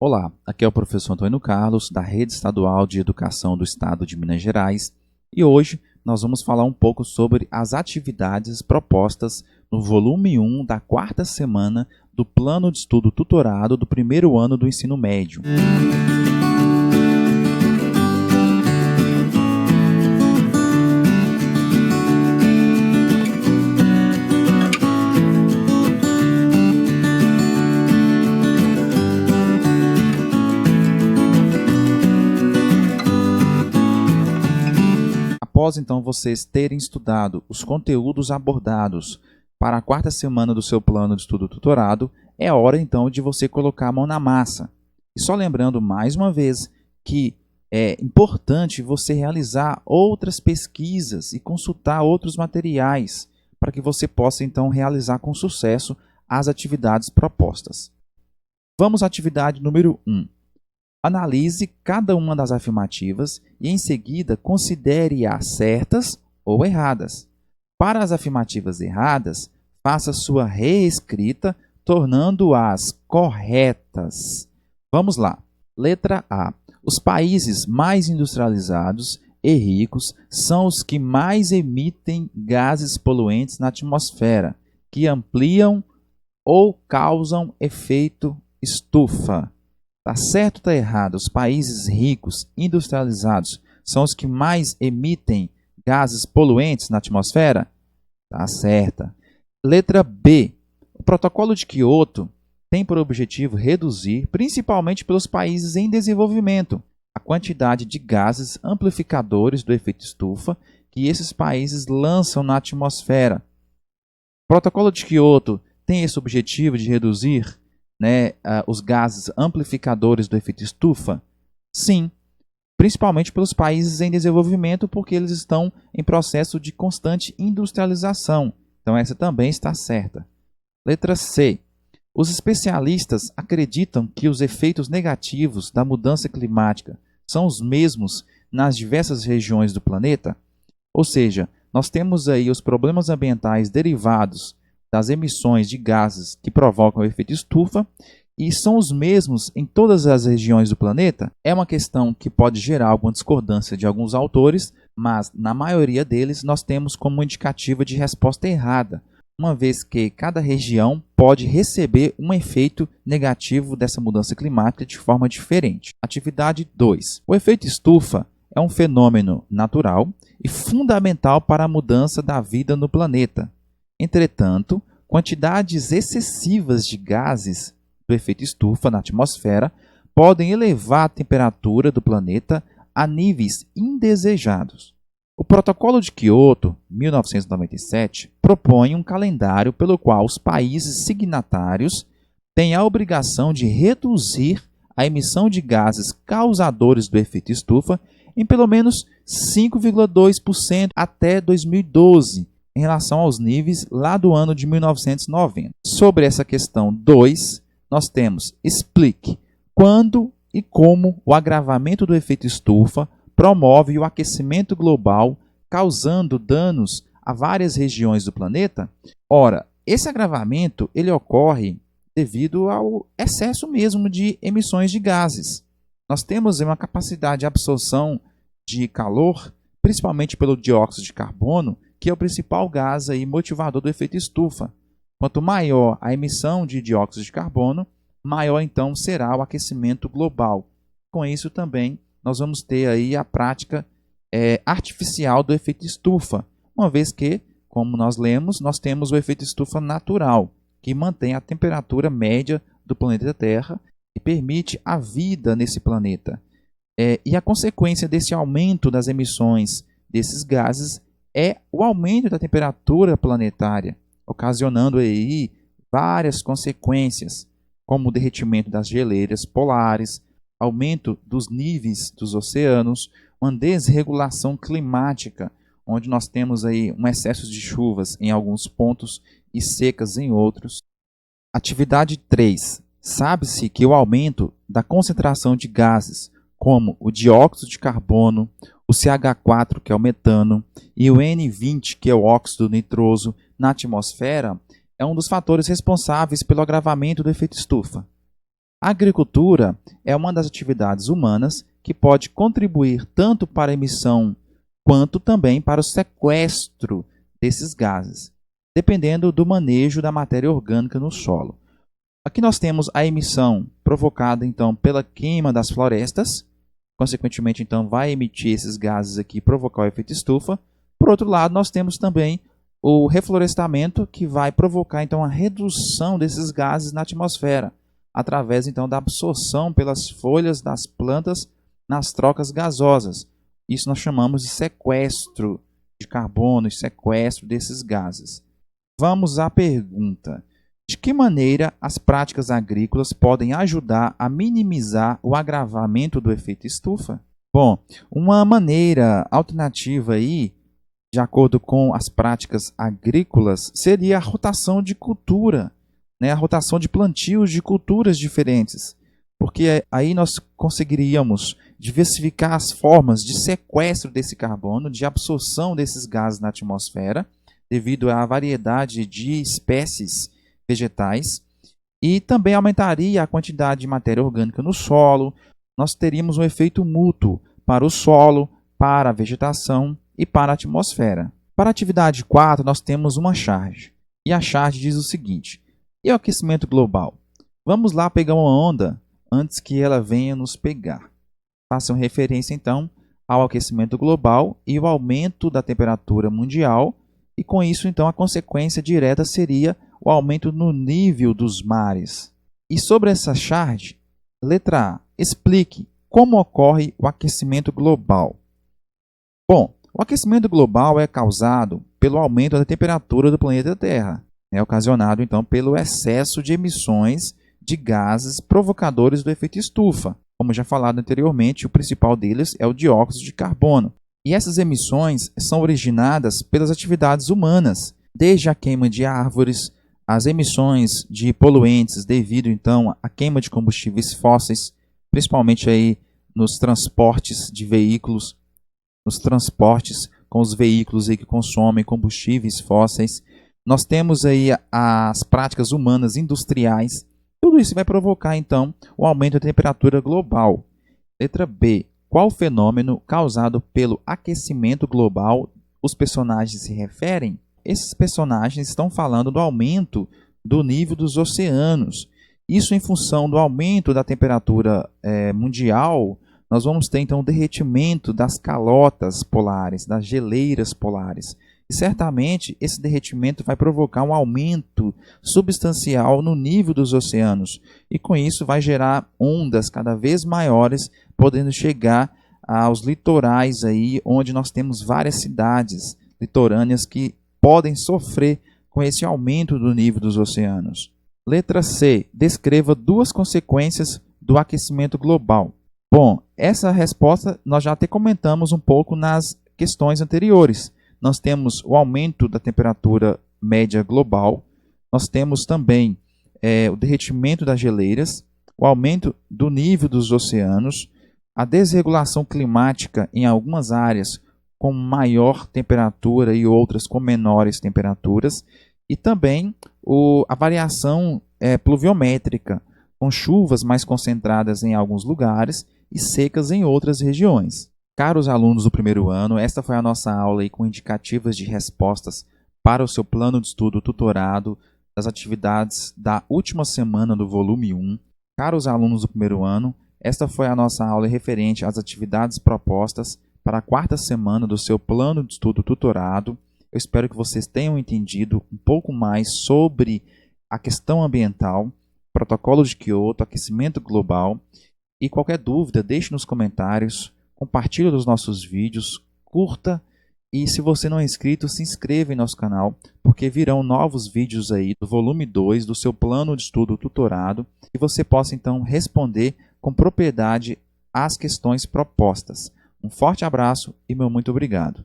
Olá, aqui é o professor Antônio Carlos, da Rede Estadual de Educação do Estado de Minas Gerais, e hoje nós vamos falar um pouco sobre as atividades propostas no volume 1 da quarta semana do Plano de Estudo Tutorado do primeiro ano do ensino médio. Após então vocês terem estudado os conteúdos abordados para a quarta semana do seu plano de estudo tutorado, é hora então de você colocar a mão na massa. E só lembrando mais uma vez que é importante você realizar outras pesquisas e consultar outros materiais para que você possa então realizar com sucesso as atividades propostas. Vamos à atividade número 1. Analise cada uma das afirmativas e, em seguida, considere-as certas ou erradas. Para as afirmativas erradas, faça sua reescrita, tornando-as corretas. Vamos lá. Letra A. Os países mais industrializados e ricos são os que mais emitem gases poluentes na atmosfera, que ampliam ou causam efeito estufa. Tá certo ou tá errado? Os países ricos, industrializados, são os que mais emitem gases poluentes na atmosfera? Tá certa. Letra B. O Protocolo de Kyoto tem por objetivo reduzir, principalmente pelos países em desenvolvimento, a quantidade de gases amplificadores do efeito estufa que esses países lançam na atmosfera. O Protocolo de Kyoto tem esse objetivo de reduzir os gases amplificadores do efeito estufa? Sim, principalmente pelos países em desenvolvimento, porque eles estão em processo de constante industrialização. Então, essa também está certa. Letra C. Os especialistas acreditam que os efeitos negativos da mudança climática são os mesmos nas diversas regiões do planeta? Ou seja, nós temos aí os problemas ambientais derivados das emissões de gases que provocam o efeito estufa e são os mesmos em todas as regiões do planeta? É uma questão que pode gerar alguma discordância de alguns autores, mas na maioria deles nós temos como indicativa de resposta errada, uma vez que cada região pode receber um efeito negativo dessa mudança climática de forma diferente. Atividade 2. O efeito estufa é um fenômeno natural e fundamental para a mudança da vida no planeta. Entretanto, quantidades excessivas de gases do efeito estufa na atmosfera podem elevar a temperatura do planeta a níveis indesejados. O Protocolo de Kyoto, 1997, propõe um calendário pelo qual os países signatários têm a obrigação de reduzir a emissão de gases causadores do efeito estufa em pelo menos 5,2% até 2012, em relação aos níveis lá do ano de 1990. Sobre essa questão 2, nós temos: explique quando e como o agravamento do efeito estufa promove o aquecimento global, causando danos a várias regiões do planeta. Ora, esse agravamento ele ocorre devido ao excesso mesmo de emissões de gases. Nós temos uma capacidade de absorção de calor, principalmente pelo dióxido de carbono, que é o principal gás aí motivador do efeito estufa. Quanto maior a emissão de dióxido de carbono, maior então será o aquecimento global. Com isso também nós vamos ter aí a prática artificial do efeito estufa, uma vez que, como nós lemos, nós temos o efeito estufa natural, que mantém a temperatura média do planeta Terra e permite a vida nesse planeta. E a consequência desse aumento das emissões desses gases é o aumento da temperatura planetária, ocasionando aí várias consequências, como o derretimento das geleiras polares, aumento dos níveis dos oceanos, uma desregulação climática, onde nós temos aí um excesso de chuvas em alguns pontos e secas em outros. Atividade 3. Sabe-se que o aumento da concentração de gases, como o dióxido de carbono, o CH4, que é o metano, e o N20, que é o óxido nitroso, na atmosfera, é um dos fatores responsáveis pelo agravamento do efeito estufa. A agricultura é uma das atividades humanas que pode contribuir tanto para a emissão quanto também para o sequestro desses gases, dependendo do manejo da matéria orgânica no solo. Aqui nós temos a emissão provocada então pela queima das florestas, consequentemente então vai emitir esses gases aqui e provocar o efeito estufa. Por outro lado, nós temos também o reflorestamento, que vai provocar então a redução desses gases na atmosfera, através então da absorção pelas folhas das plantas nas trocas gasosas. Isso nós chamamos de sequestro de carbono e sequestro desses gases. Vamos à pergunta: de que maneira as práticas agrícolas podem ajudar a minimizar o agravamento do efeito estufa? Bom, uma maneira alternativa aí, de acordo com as práticas agrícolas, seria a rotação de cultura, né? A rotação de plantios de culturas diferentes, porque aí nós conseguiríamos diversificar as formas de sequestro desse carbono, de absorção desses gases na atmosfera, devido à variedade de espécies vegetais, e também aumentaria a quantidade de matéria orgânica no solo. Nós teríamos um efeito mútuo para o solo, para a vegetação e para a atmosfera. Para a atividade 4, nós temos uma charge. E a charge diz o seguinte: e o aquecimento global? Vamos lá pegar uma onda antes que ela venha nos pegar. Façam referência então ao aquecimento global e o aumento da temperatura mundial, e com isso então a consequência direta seria o aumento no nível dos mares. E sobre essa charge, letra A, explique como ocorre o aquecimento global. Bom, o aquecimento global é causado pelo aumento da temperatura do planeta Terra, ocasionado então pelo excesso de emissões de gases provocadores do efeito estufa. Como já falado anteriormente, o principal deles é o dióxido de carbono. E essas emissões são originadas pelas atividades humanas, desde a queima de árvores, as emissões de poluentes devido então à queima de combustíveis fósseis, principalmente aí nos transportes de veículos, nos transportes com os veículos aí que consomem combustíveis fósseis. Nós temos aí as práticas humanas industriais. Tudo isso vai provocar então o aumento da temperatura global. Letra B. Qual fenômeno causado pelo aquecimento global os personagens se referem? Esses personagens estão falando do aumento do nível dos oceanos. Isso em função do aumento da temperatura mundial. Nós vamos ter então o derretimento das calotas polares, das geleiras polares. E certamente esse derretimento vai provocar um aumento substancial no nível dos oceanos. E com isso vai gerar ondas cada vez maiores, podendo chegar aos litorais aí, onde nós temos várias cidades litorâneas que podem sofrer com esse aumento do nível dos oceanos. Letra C. Descreva duas consequências do aquecimento global. Bom, essa resposta nós já até comentamos um pouco nas questões anteriores. Nós temos o aumento da temperatura média global, nós temos também o derretimento das geleiras, o aumento do nível dos oceanos, a desregulação climática em algumas áreas com maior temperatura e outras com menores temperaturas, e também a variação pluviométrica, com chuvas mais concentradas em alguns lugares e secas em outras regiões. Caros alunos do primeiro ano, esta foi a nossa aula aí com indicativas de respostas para o seu plano de estudo tutorado das atividades da última semana do volume 1. Caros alunos do primeiro ano, esta foi a nossa aula referente às atividades propostas para a quarta semana do seu plano de estudo tutorado. Eu espero que vocês tenham entendido um pouco mais sobre a questão ambiental, protocolo de Kyoto, aquecimento global. E qualquer dúvida, deixe nos comentários, compartilhe os nossos vídeos, curta, e se você não é inscrito, se inscreva em nosso canal, porque virão novos vídeos aí do volume 2 do seu plano de estudo tutorado, e você possa então responder com propriedade às questões propostas. Um forte abraço e meu muito obrigado.